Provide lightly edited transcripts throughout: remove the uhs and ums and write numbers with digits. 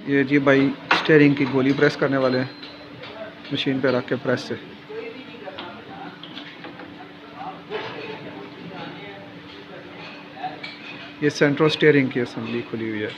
ये जी भाई स्टीयरिंग की गोली प्रेस करने वाले हैं, मशीन पे रख के प्रेस से। ये सेंट्रो स्टीयरिंग की असेंबली खुली हुई है।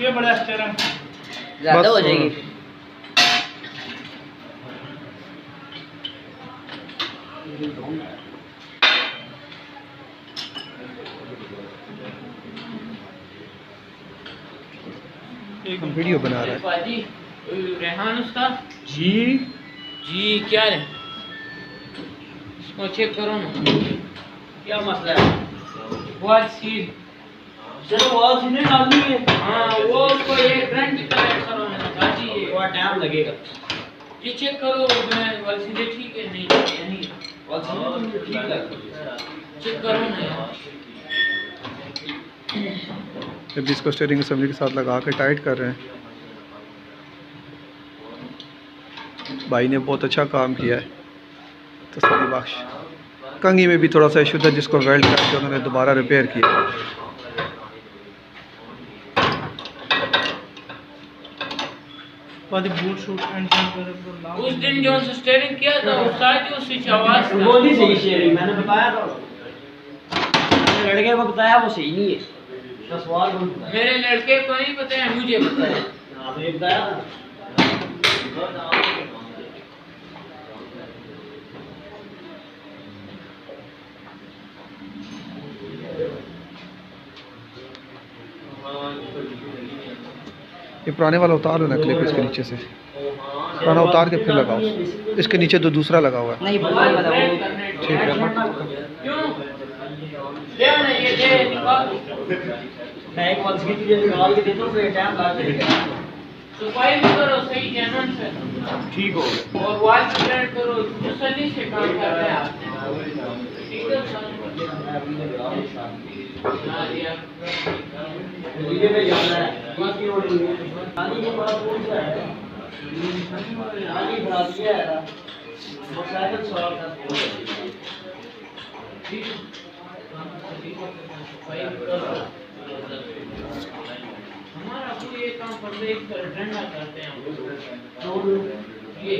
ये बड़ा स्टीयरिंग ज़्यादा हो जाएगी। हम वीडियो बना रहे हैं। जी रेहान उस्ताद जी जी क्या है, इसको चेक करो ना, क्या मसला है? Wall seal. चलो वॉल सील डालनी है। हाँ वो उसको एक घंटे कनेक्ट करो ना जी, थोड़ा टाइम लगेगा। ये चेक करो वॉल सील ठीक है नहीं नहीं वॉल सील तो ठीक है, चेक करो ना यार। जब इसको स्टीयरिंग असेंबली के साथ लगा के टाइट कर रहे हैं। भाई ने बहुत अच्छा काम किया है, तसल्ली बख्श। कंघी में भी थोड़ा सा इशू था जिसको वेल्ड करके उन्होंने दोबारा रिपेयर किया। उस दिन जो स्टीयरिंग किया था उस्ताद जी, उससे आवाज वो नहीं सही स्टीयरिंग, मैंने बताया था, मैंने लड़के को बताया वो सही नहीं है। तो सवाल मेरे लड़के को नहीं पता है, मुझे पता है। आपने बताया था। ये पुराने वाला उतार लेना क्लिप इसके नीचे से, पुराना उतार के फिर लगाओ। इसके नीचे तो दूसरा लगा हुआ है। नहीं ठीक है क्यों क्या नहीं ये दे निकाल मैं एक वॉल सील तुझे निकाल के देता हूँ, फिर टाइम लगा सफाई भी करो सही जैनन से, ठीक हो गया। और वॉल प्रिंट करो, तसल्ली से काम कर रहे हैं आप। ठीक है सर मुझे पे जाना है, बाकी और पानी के पास कौन सा है? आगे बढ़ा दिया है ना, मोटरसाइकिल सवार का हमारा पूरे काम पर एक डंडा करते हैं ये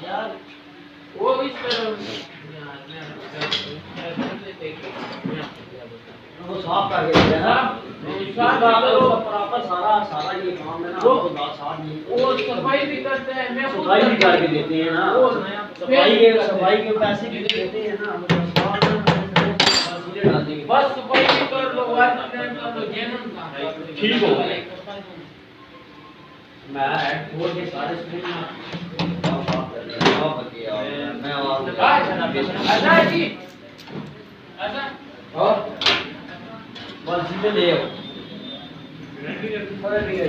यार वो इस तरह वो साफ करके दिया ना, प्रॉपर सारा सारा ये काम है ना, वो तो बात साफ नहीं, वो सफाई भी करते हैं, मैं खुद सफाई भी करके देते हैं ना, वो सफाई के पैसे भी देते हैं ना, बस सफाई भी कर लो, वाल प्रिंट कर लो, जैनन का ठीक हो गया। मैं हेड खोल के सारे स्क्रीन में साफ कर दिया, साफ कर दिया मैं। अच्छा जी अच्छा और बस सीधे ले आओ, फर्क नहीं है।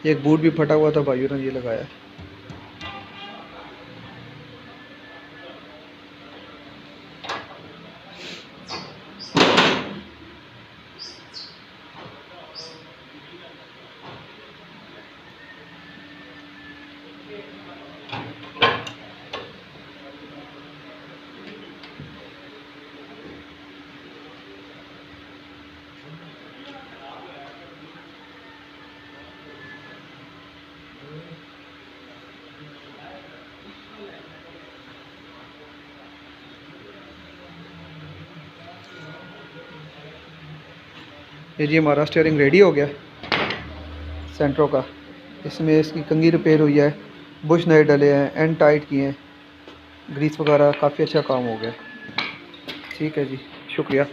एक बूट भी फटा हुआ था, भाइयों ने ये लगाया। ये जी हमारा स्टीयरिंग रेडी हो गया सेंट्रो का। इसमें इसकी कंघी रिपेयर हुई है, बुश नए डले हैं, एंड टाइट किए हैं, ग्रीस वगैरह, काफ़ी अच्छा काम हो गया। ठीक है जी, शुक्रिया।